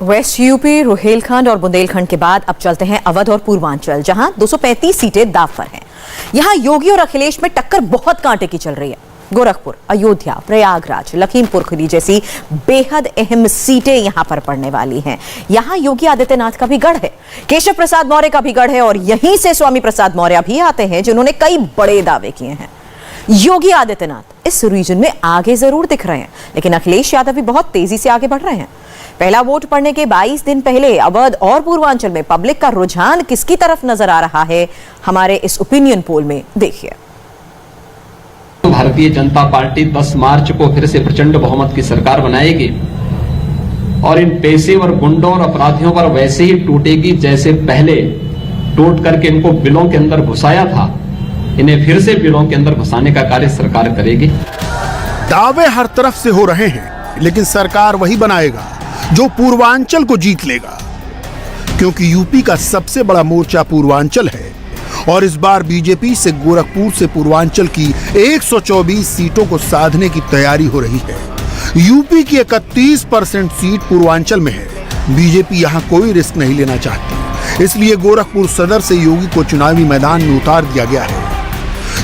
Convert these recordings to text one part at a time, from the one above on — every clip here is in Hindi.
वेस्ट यूपी, रोहेलखंड और बुंदेलखंड के बाद अब चलते हैं अवध और पूर्वांचल, जहां 235 सीटें दांव पर हैं। यहां योगी और अखिलेश में टक्कर बहुत कांटे की चल रही है। गोरखपुर, अयोध्या, प्रयागराज, लखीमपुर खीरी जैसी बेहद अहम सीटें यहां पर पड़ने वाली हैं। यहां योगी आदित्यनाथ का भी गढ़ है, केशव प्रसाद मौर्य का भी गढ़ है और यहीं से स्वामी प्रसाद मौर्य भी आते हैं, जिन्होंने कई बड़े दावे किए हैं। योगी आदित्यनाथ इस रीजन में आगे जरूर दिख रहे हैं, लेकिन अखिलेश यादव भी बहुत तेजी से आगे बढ़ रहे हैं। पहला वोट पड़ने के 22 दिन पहले अवध और पूर्वांचल में पब्लिक का रुझान किसकी तरफ नजर आ रहा है, हमारे इस ओपिनियन पोल में देखिए। भारतीय जनता पार्टी 10 मार्च को फिर से प्रचंड बहुमत की सरकार बनाएगी और इन पेशेवर गुंडों और अपराधियों पर वैसे ही टूटेगी जैसे पहले टूट करके इनको बिलों के अंदर घुसाया था। इन्हें फिर से बिलों के अंदर घुसाने का कार्य सरकार करेगी। दावे हर तरफ से हो रहे हैं, लेकिन सरकार वही बनाएगा जो पूर्वांचल को जीत लेगा, क्योंकि यूपी का सबसे बड़ा मोर्चा पूर्वांचल है और इस बार बीजेपी से गोरखपुर से पूर्वांचल की 124 सीटों को साधने की तैयारी हो रही है। यूपी की 31% सीट पूर्वांचल में है। बीजेपी यहां कोई रिस्क नहीं लेना चाहती, इसलिए गोरखपुर सदर से योगी को चुनावी मैदान में उतार दिया गया है।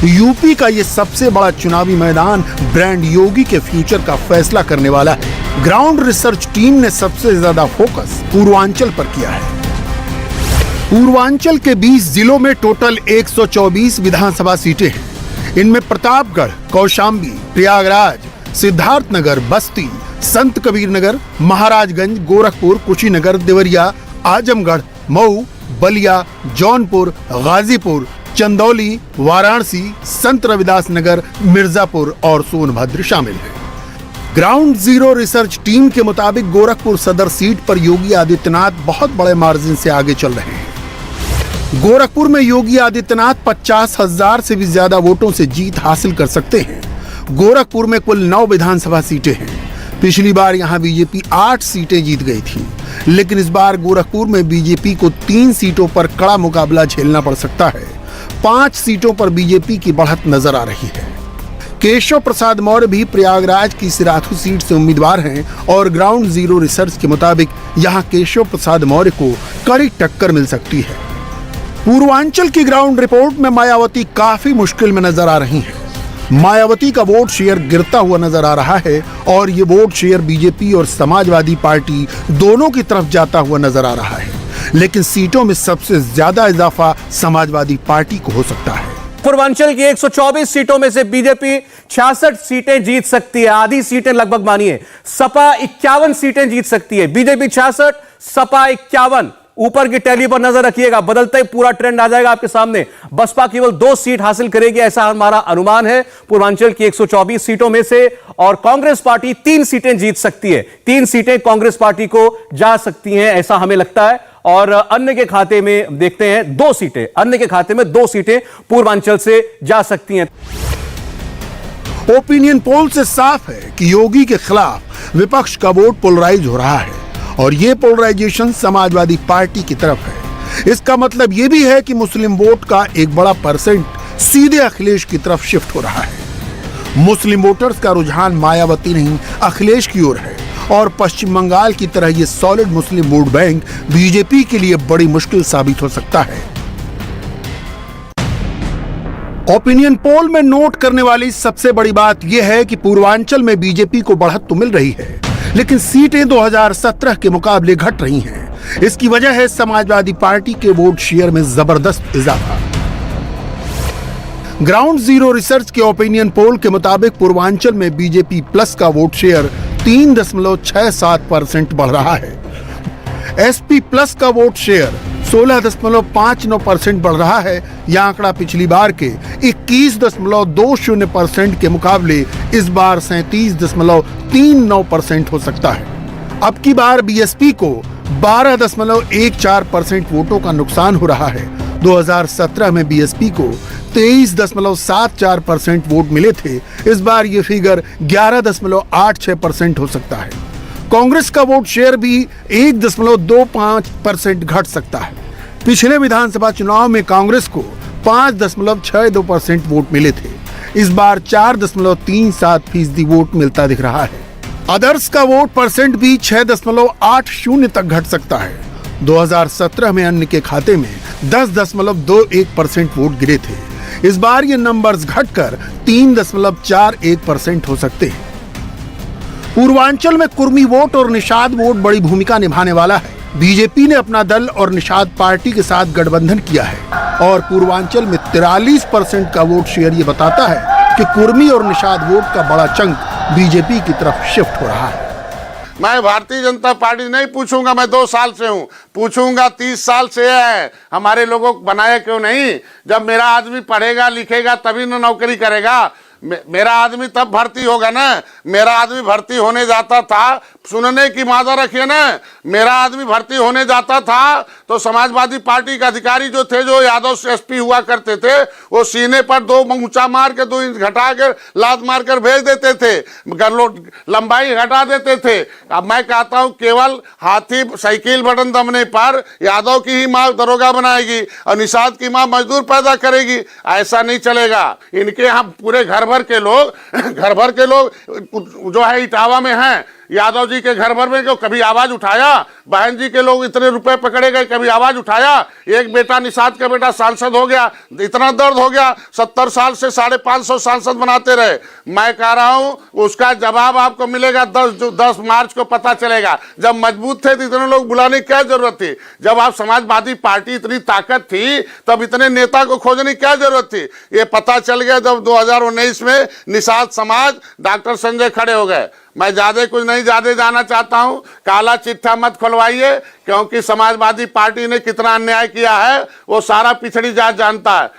यूपी का ये सबसे बड़ा चुनावी मैदान ब्रांड योगी के फ्यूचर का फैसला करने वाला है। ग्राउंड रिसर्च टीम ने सबसे ज्यादा फोकस पूर्वांचल पर किया है। पूर्वांचल के 20 जिलों में टोटल 124 विधानसभा सीटें हैं। इनमें प्रतापगढ़, कौशाम्बी, प्रयागराज, सिद्धार्थनगर, बस्ती, संत कबीर नगर, महाराजगंज, गोरखपुर, कुशीनगर, देवरिया, आजमगढ़, मऊ, बलिया, जौनपुर, गाजीपुर, चंदौली, वाराणसी, संत रविदास नगर, मिर्जापुर और सोनभद्र शामिल है। ग्राउंड जीरो रिसर्च टीम के मुताबिक गोरखपुर सदर सीट पर योगी आदित्यनाथ बहुत बड़े मार्जिन से आगे चल रहे हैं। गोरखपुर में योगी आदित्यनाथ 50,000 से भी ज्यादा वोटों से जीत हासिल कर सकते हैं। गोरखपुर में कुल 9 विधानसभा सीटें हैं। पिछली बार यहां बीजेपी 8 सीटें जीत गई थी, लेकिन इस बार गोरखपुर में बीजेपी को 3 सीटों पर कड़ा मुकाबला झेलना पड़ सकता है। 5 सीटों पर बीजेपी की बढ़त नजर आ रही है। केशव प्रसाद मौर्य भी प्रयागराज की सिराथू सीट से उम्मीदवार हैं और ग्राउंड जीरो रिसर्च के मुताबिक यहां केशव प्रसाद मौर्य को कड़ी टक्कर मिल सकती है। पूर्वांचल की ग्राउंड रिपोर्ट में मायावती काफी मुश्किल में नजर आ रही हैं। मायावती का वोट शेयर गिरता हुआ नजर आ रहा है और ये वोट शेयर बीजेपी और समाजवादी पार्टी दोनों की तरफ जाता हुआ नजर आ रहा है, लेकिन सीटों में सबसे ज्यादा इजाफा समाजवादी पार्टी को हो सकता है। पूर्वांचल की 124 सीटों में से बीजेपी 66 सीटें जीत सकती है, आधी सीटें लगभग मानिए। सपा 51 सीटें जीत सकती है, बीजेपी 66, सपा 51। ऊपर की टैली पर नजर रखिएगा, बदलते ही पूरा ट्रेंड आ जाएगा आपके सामने। बसपा केवल 2 सीट हासिल करेगी, ऐसा हमारा अनुमान है पूर्वांचल की 124 सीटों में से, और कांग्रेस पार्टी 3 सीटें जीत सकती है। 3 सीटें कांग्रेस पार्टी को जा सकती हैं, ऐसा हमें लगता है। और अन्य के खाते में देखते हैं 2 सीटें, अन्य के खाते में 2 सीटें पूर्वांचल से जा सकती हैं। ओपिनियन पोल से साफ है कि योगी के खिलाफ विपक्ष का वोट पोलराइज हो रहा है और यह पोलराइजेशन समाजवादी पार्टी की तरफ है। इसका मतलब यह भी है कि मुस्लिम वोट का एक बड़ा परसेंट सीधे अखिलेश की तरफ शिफ्ट हो रहा है। मुस्लिम वोटर्स का रुझान मायावती नहीं अखिलेश की ओर है और पश्चिम बंगाल की तरह यह सॉलिड मुस्लिम वोट बैंक बीजेपी के लिए बड़ी मुश्किल साबित हो सकता है। ओपिनियन पोल में नोट करने वाली सबसे बड़ी बात यह है कि पूर्वांचल में बीजेपी को बढ़त तो मिल रही है, लेकिन सीटें 2017 के मुकाबले घट रही हैं। इसकी वजह है समाजवादी पार्टी के वोट शेयर में जबरदस्त इजाफा। ग्राउंड जीरो रिसर्च के ओपिनियन पोल के मुताबिक पूर्वांचल में बीजेपी प्लस का वोट शेयर 3.67% बढ़ रहा है। एसपी प्लस का वोट शेयर 16.59% बढ़ रहा है। यह आंकड़ा पिछली बार के 21.20% के मुकाबले इस बार 37.39% हो सकता है। अब की बार बीएसपी को 12.14% वोटों का नुकसान हो रहा है। 2017 में बीएसपी को 23.74% वोट मिले थे। इस बार ये फिगर 11.86% हो सकता है। कांग्रेस का वोट शेयर भी 1.25% घट सकता है। पिछले विधानसभा चुनाव में कांग्रेस को 5.62% वोट मिले थे। इस बार 4.37% वोट मिलता दिख रहा है। अदर्स का वोट परसेंट भी 6.80 तक घट सकता है। 2017 में अन्य के खाते में 10.21% वोट गिरे थे। इस बार ये नंबर्स घटकर 3.41% हो सकते हैं। पूर्वांचल में कुर्मी वोट और निषाद वोट बड़ी भूमिका निभाने वाला है। बीजेपी ने अपना दल और निषाद पार्टी के साथ गठबंधन किया है और पूर्वांचल में 43% का वोट शेयर ये बताता है कि कुर्मी और निषाद वोट का बड़ा चंक बीजेपी की तरफ शिफ्ट हो रहा है। मैं भारतीय जनता पार्टी नहीं पूछूंगा, मैं 2 साल से हूं, पूछूंगा 30 साल से है हमारे लोगों को बनाया क्यों नहीं। जब मेरा आदमी पढ़ेगा लिखेगा तभी ना नौकरी करेगा। मेरा आदमी तब भर्ती होगा ना। मेरा आदमी भर्ती होने जाता था, सुनने की मादा रखिए ना, मेरा आदमी भर्ती होने जाता था तो समाजवादी पार्टी के अधिकारी जो थे, जो यादव से एसपी हुआ करते थे, वो सीने पर 2 ऊंचा मार के 2 इंच घटा कर लात मार कर भेज देते थे, लंबाई घटा देते थे। अब मैं कहता हूं केवल हाथी साइकिल बटन दबने पर यादव की ही माँ दरोगा बनाएगी और निषाद की माँ मजदूर पैदा करेगी। ऐसा नहीं चलेगा। इनके यहाँ पूरे घर भर के लोग जो है इटावा में हैं, यादव जी के घर भर में क्यों कभी आवाज उठाया? बहन जी के लोग इतने रुपए पकड़े गए, कभी आवाज उठाया? एक बेटा निषाद का बेटा सांसद हो गया, इतना दर्द हो गया, 70 साल से 550 सांसद बनाते रहे। मैं कह रहा हूं उसका जवाब आपको मिलेगा 10 मार्च को पता चलेगा। जब मजबूत थे तो इतने लोग बुलाने की क्या जरूरत थी? जब आप समाजवादी पार्टी इतनी ताकत थी तब इतने नेता को खोजने की क्या जरूरत थी? ये पता चल गया जब 2019 में निषाद समाज डॉक्टर संजय खड़े हो गए। मैं ज्यादा कुछ नहीं ज्यादा जाना चाहता हूं। काला चिट्ठा मत खुलवाइए, क्योंकि समाजवादी पार्टी ने कितना अन्याय किया है वो सारा पिछड़ी जात जानता है।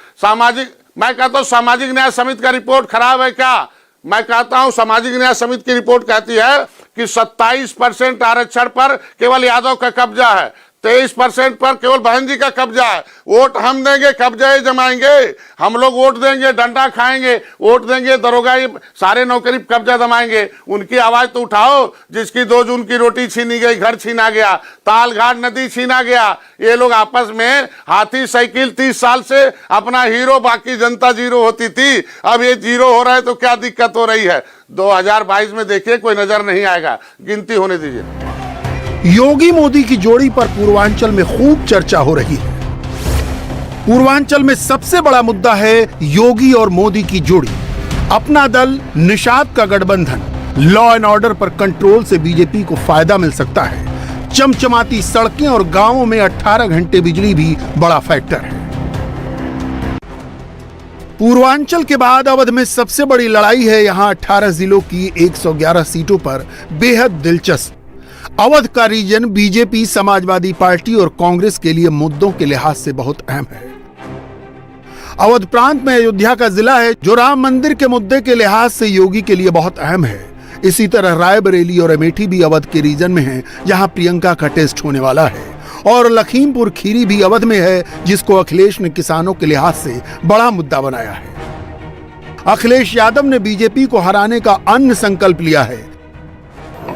मैं कहता हूं सामाजिक न्याय समिति का रिपोर्ट खराब है क्या? मैं कहता हूं सामाजिक न्याय समिति की रिपोर्ट कहती है कि 27% आरक्षण पर केवल यादव का कब्जा है, 23% पर केवल बहन जी का कब्जा है। वोट हम देंगे, कब्जा ही जमाएंगे। हम लोग वोट देंगे, डंडा खाएंगे, वोट देंगे, दरोगा सारे नौकरी कब्जा जमाएंगे। उनकी आवाज तो उठाओ। जिसकी 2 जून की रोटी छीनी गई, घर छीना गया, तालघाट नदी छीना गया। ये लोग आपस में हाथी साइकिल 30 साल से अपना हीरो, बाकी जनता जीरो होती थी। अब ये जीरो हो रहा है तो क्या दिक्कत हो रही है? 2022 में देखिए कोई नजर नहीं आएगा। गिनती होने दीजिए। योगी मोदी की जोड़ी पर पूर्वांचल में खूब चर्चा हो रही है। पूर्वांचल में सबसे बड़ा मुद्दा है योगी और मोदी की जोड़ी। अपना दल निषाद का गठबंधन, लॉ एंड ऑर्डर पर कंट्रोल से बीजेपी को फायदा मिल सकता है। चमचमाती सड़कें और गांवों में 18 घंटे बिजली भी बड़ा फैक्टर है। पूर्वांचल के बाद अवध में सबसे बड़ी लड़ाई है। यहां 18 जिलों की 111 सीटों पर बेहद दिलचस्प। अवध का रीजन बीजेपी, समाजवादी पार्टी और कांग्रेस के लिए मुद्दों के लिहाज से बहुत अहम है। अवध प्रांत में अयोध्या का जिला है जो राम मंदिर के मुद्दे के लिहाज से योगी के लिए बहुत अहम है। इसी तरह रायबरेली और अमेठी भी अवध के रीजन में है जहां प्रियंका का टेस्ट होने वाला है। और लखीमपुर खीरी भी अवध में है जिसको अखिलेश ने किसानों के लिहाज से बड़ा मुद्दा बनाया है। अखिलेश यादव ने बीजेपी को हराने का अन्य संकल्प लिया है।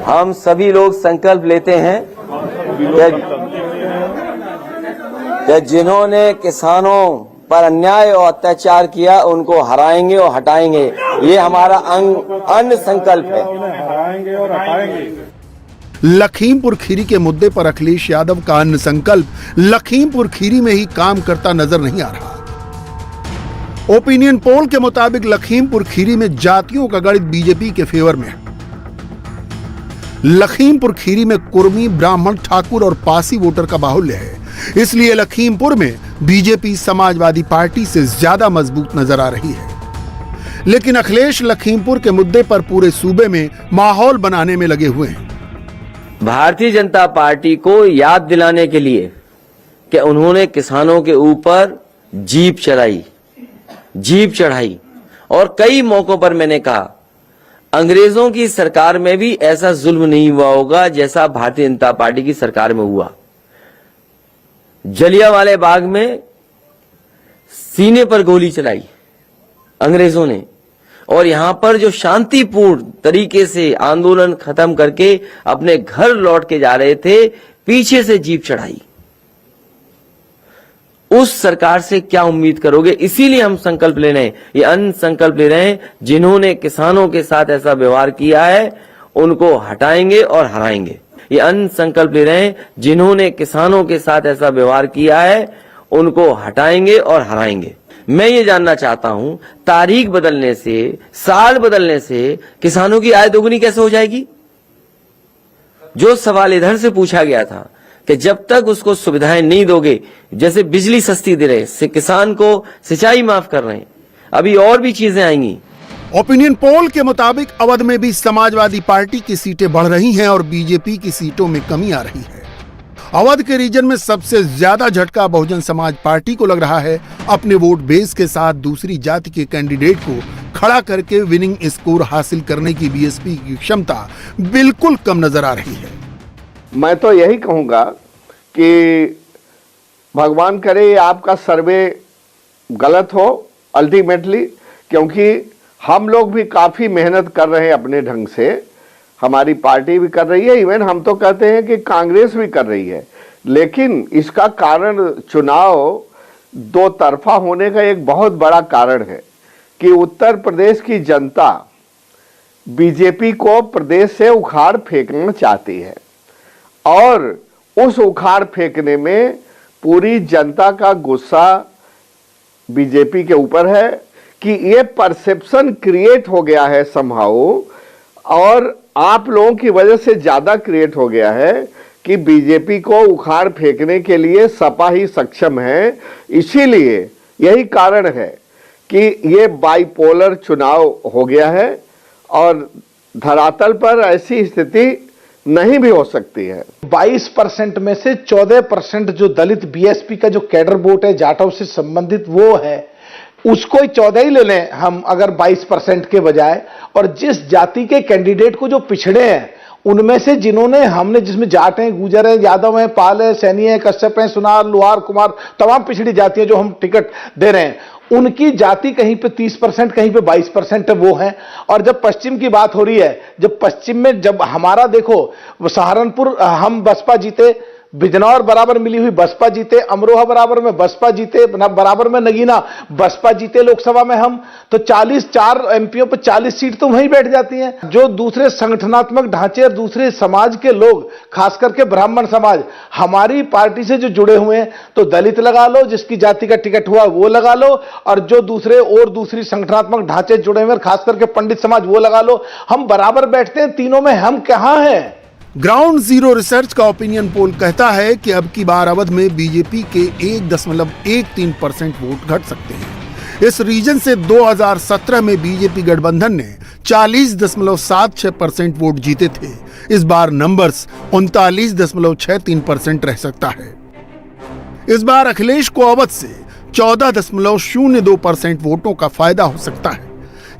हम सभी लोग संकल्प लेते हैं कि जिन्होंने किसानों पर अन्याय और अत्याचार किया उनको हराएंगे और हटाएंगे। ये हमारा अन्य संकल्प है। लखीमपुर खीरी के मुद्दे पर अखिलेश यादव का अन्य संकल्प लखीमपुर खीरी में ही काम करता नजर नहीं आ रहा। ओपिनियन पोल के मुताबिक लखीमपुर खीरी में जातियों का गणित बीजेपी के फेवर में है। लखीमपुर खीरी में कुर्मी, ब्राह्मण, ठाकुर और पासी वोटर का बाहुल्य है, इसलिए लखीमपुर में बीजेपी समाजवादी पार्टी से ज्यादा मजबूत नजर आ रही है। लेकिन अखिलेश लखीमपुर के मुद्दे पर पूरे सूबे में माहौल बनाने में लगे हुए हैं। भारतीय जनता पार्टी को याद दिलाने के लिए कि उन्होंने किसानों के ऊपर जीप चढ़ाई और कई मौकों पर मैंने कहा अंग्रेजों की सरकार में भी ऐसा जुल्म नहीं हुआ होगा जैसा भारतीय जनता पार्टी की सरकार में हुआ। जलियांवाला बाग में सीने पर गोली चलाई अंग्रेजों ने, और यहां पर जो शांतिपूर्ण तरीके से आंदोलन खत्म करके अपने घर लौट के जा रहे थे, पीछे से जीप चढ़ाई। उस सरकार से क्या उम्मीद करोगे? इसीलिए हम संकल्प ले रहे हैं, ये अन्य संकल्प ले रहे हैं। जिन्होंने किसानों के साथ ऐसा व्यवहार किया है उनको हटाएंगे और हराएंगे। ये अन्य संकल्प ले रहे हैं, जिन्होंने किसानों के साथ ऐसा व्यवहार किया है उनको हटाएंगे और हराएंगे। मैं ये जानना चाहता हूं, तारीख बदलने से, साल बदलने से किसानों की आय दोगुनी कैसे हो जाएगी? जो सवाल इधर से पूछा गया था कि जब तक उसको सुविधाएं नहीं दोगे, जैसे बिजली सस्ती दे रहे से किसान को सिंचाई माफ कर रहे हैं, अभी और भी चीजें आएंगी। ओपिनियन पोल के मुताबिक अवध में भी समाजवादी पार्टी की सीटें बढ़ रही हैं और बीजेपी की सीटों में कमी आ रही है। अवध के रीजन में सबसे ज्यादा झटका बहुजन समाज पार्टी को लग रहा है। अपने वोट बेस के साथ दूसरी जाति के कैंडिडेट को खड़ा करके विनिंग स्कोर हासिल करने की बीएसपी की क्षमता बिल्कुल कम नजर आ रही है। मैं तो यही कहूंगा कि भगवान करे आपका सर्वे गलत हो अल्टीमेटली, क्योंकि हम लोग भी काफी मेहनत कर रहे हैं अपने ढंग से, हमारी पार्टी भी कर रही है, इवन हम तो कहते हैं कि कांग्रेस भी कर रही है। लेकिन इसका कारण चुनाव दो तरफा होने का एक बहुत बड़ा कारण है कि उत्तर प्रदेश की जनता बीजेपी को प्रदेश से उखाड़ फेंकना चाहती है और उस उखाड़ फेंकने में पूरी जनता का गुस्सा बीजेपी के ऊपर है कि ये परसेप्शन क्रिएट हो गया है समहाउ, और आप लोगों की वजह से ज्यादा क्रिएट हो गया है कि बीजेपी को उखाड़ फेंकने के लिए सपा ही सक्षम है। इसीलिए यही कारण है कि ये बाइपोलर चुनाव हो गया है और धरातल पर ऐसी स्थिति नहीं भी हो सकती है। 22% में से 14% जो दलित बीएसपी का जो कैडर वोट है जाटव से संबंधित वो है, उसको ही 14 ही ले लें हम अगर 22% के बजाय, और जिस जाति के कैंडिडेट को जो पिछड़े हैं उनमें से जिन्होंने हमने जिसमें जाट हैं, गुजर हैं, यादव हैं, पाल है, सैनी है, कश्यप हैं, सुनार, लोहार, कुमार, तमाम पिछड़ी जातियां जो हम टिकट दे रहे हैं, उनकी जाति कहीं पे 30% कहीं पे 22% वो हैं। और जब पश्चिम की बात हो रही है, जब पश्चिम में जब हमारा देखो सहारनपुर हम बसपा जीते, बिजनौर बराबर मिली हुई बसपा जीते, अमरोहा बराबर में बसपा जीते, बराबर में नगीना बसपा जीते लोकसभा में हम, तो 44 एमपीओ पर 40 सीट तो वहीं बैठ जाती हैं। जो दूसरे संगठनात्मक ढांचे और दूसरे समाज के लोग, खास करके ब्राह्मण समाज हमारी पार्टी से जो जुड़े हुए हैं, तो दलित लगा लो, जिसकी जाति का टिकट हुआ वो लगा लो, और जो दूसरे और दूसरी संगठनात्मक ढांचे जुड़े हुए खास करके पंडित समाज वो लगा लो, हम बराबर बैठते हैं। तीनों में हम कहां हैं? ग्राउंड जीरो रिसर्च का ओपिनियन पोल कहता है कि अब की बार अवध में बीजेपी के 1.13% वोट घट सकते हैं। इस रीजन से 2017 में बीजेपी गठबंधन ने 40.76% वोट जीते थे। इस बार नंबर्स 39.63% रह सकता है। इस बार अखिलेश को अवध से 14.02% वोटों का फायदा हो सकता है,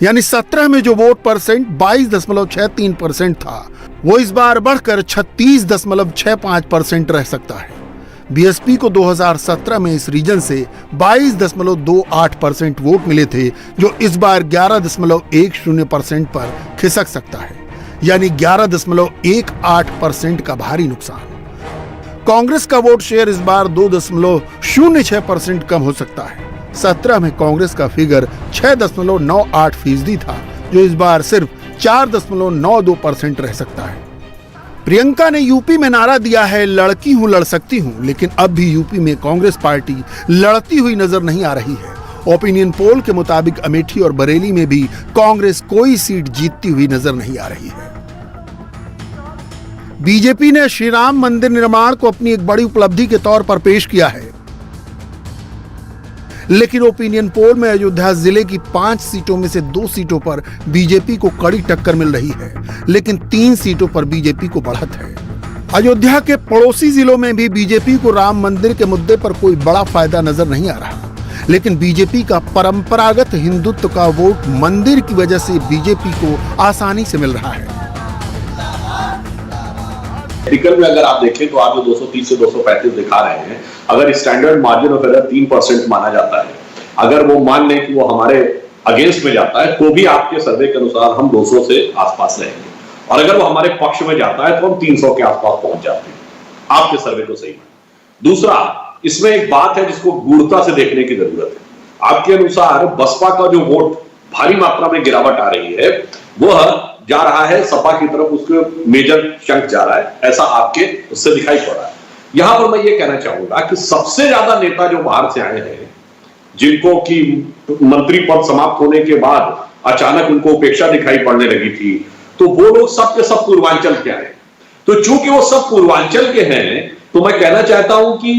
यानी 17 में जो वोट परसेंट 22.63% था वो इस बार बढ़कर 36.65% रह सकता है। बीएसपी को 2017 में इस रीजन से 22.28% वोट मिले थे, जो इस बार 11.10% पर खिसक सकता है, यानी 11.18% का भारी नुकसान। कांग्रेस का वोट शेयर इस बार 2.06% कम हो सकता है। 17 में कांग्रेस का फिगर 6.98% था, जो इस बार सिर्फ 4.92% रह सकता है। प्रियंका ने यूपी में नारा दिया है, लड़की हूं लड़ सकती हूं, लेकिन अब भी यूपी में कांग्रेस पार्टी लड़ती हुई नजर नहीं आ रही है। ओपिनियन पोल के मुताबिक अमेठी और बरेली में भी कांग्रेस कोई सीट जीतती हुई नजर नहीं आ रही है। बीजेपी ने श्री राम मंदिर निर्माण को अपनी एक बड़ी उपलब्धि के तौर पर पेश किया है, लेकिन ओपिनियन पोल में अयोध्या जिले की 5 सीटों में से 2 सीटों पर बीजेपी को कड़ी टक्कर मिल रही है, लेकिन 3 सीटों पर बीजेपी को बढ़त है। अयोध्या के पड़ोसी जिलों में भी बीजेपी को राम मंदिर के मुद्दे पर कोई बड़ा फायदा नजर नहीं आ रहा, लेकिन बीजेपी का परंपरागत हिंदुत्व का वोट मंदिर की वजह से बीजेपी को आसानी से मिल रहा है। टिकट में अगर आप देखें तो आप जो 230 से 235 दिखा रहे हैं, अगर स्टैंडर्ड मार्जिन ऑफ एरर 3% माना जाता है, अगर वो मान लें कि वो हमारे अगेंस्ट में जाता है, तो भी आपके सर्वे के अनुसार हम 200 से आसपास रहेंगे, और अगर वो हमारे पक्ष में जाता है तो हम 300 के आसपास पहुंच जाते हैं, आपके सर्वे तो सही है। दूसरा, इसमें एक बात है जिसको गूढ़ता से देखने की जरूरत है। आपके अनुसार बसपा का जो वोट भारी मात्रा में गिरावट आ रही है, वह जा रहा है सपा की तरफ, उसके मेजर चंक जा रहा है, ऐसा आपके उससे दिखाई पड़ रहा है। यहां पर मैं ये कहना चाहूंगा कि सबसे ज्यादा नेता जो बाहर से आए हैं, जिनको की मंत्री पद समाप्त होने के बाद अचानक उनको उपेक्षा दिखाई पड़ने लगी थी, तो वो लोग सब के सब पूर्वांचल के आए। तो चूंकि वो सब पूर्वांचल के हैं, तो मैं कहना चाहता हूं कि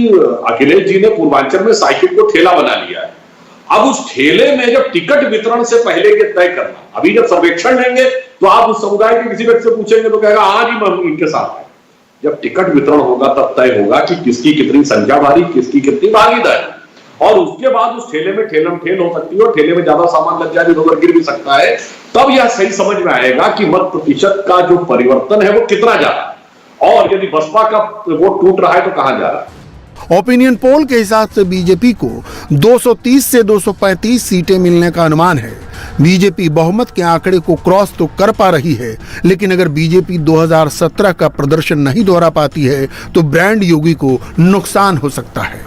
अखिलेश जी ने पूर्वांचल में साइकिल को ठेला बना लिया है। अब उस ठेले में जब टिकट वितरण से पहले के तय करना, अभी जब सर्वेक्षण लेंगे तो आप उस समुदाय के किसी व्यक्ति से पूछेंगे तो कहेगा हाँ जी मैं इनके साथ है। जब टिकट वितरण होगा तब तय होगा कि किसकी कितनी संख्या भारी, किसकी कितनी भागीदारी, और उसके बाद उस ठेले में ठेलम ठेल हो सकती है और ठेले में ज्यादा सामान लग जाए, इधर गिर भी सकता है। तब यह सही समझ में आएगा कि मत प्रतिशत का जो परिवर्तन है वो कितना जा रहा है, और यदि बसपा का वोट टूट रहा है तो कहां जा रहा है। ओपिनियन पोल के हिसाब से बीजेपी को 230 से 235 सीटें मिलने का अनुमान है। बीजेपी बहुमत के आंकड़े को क्रॉस तो कर पा रही है, लेकिन अगर बीजेपी 2017 का प्रदर्शन नहीं दोहरा पाती है तो ब्रांड योगी को नुकसान हो सकता है।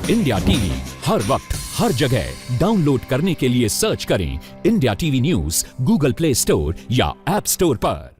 इंडिया टीवी हर वक्त हर जगह डाउनलोड करने के लिए सर्च करें India TV news Google play store या ऐप स्टोर पर।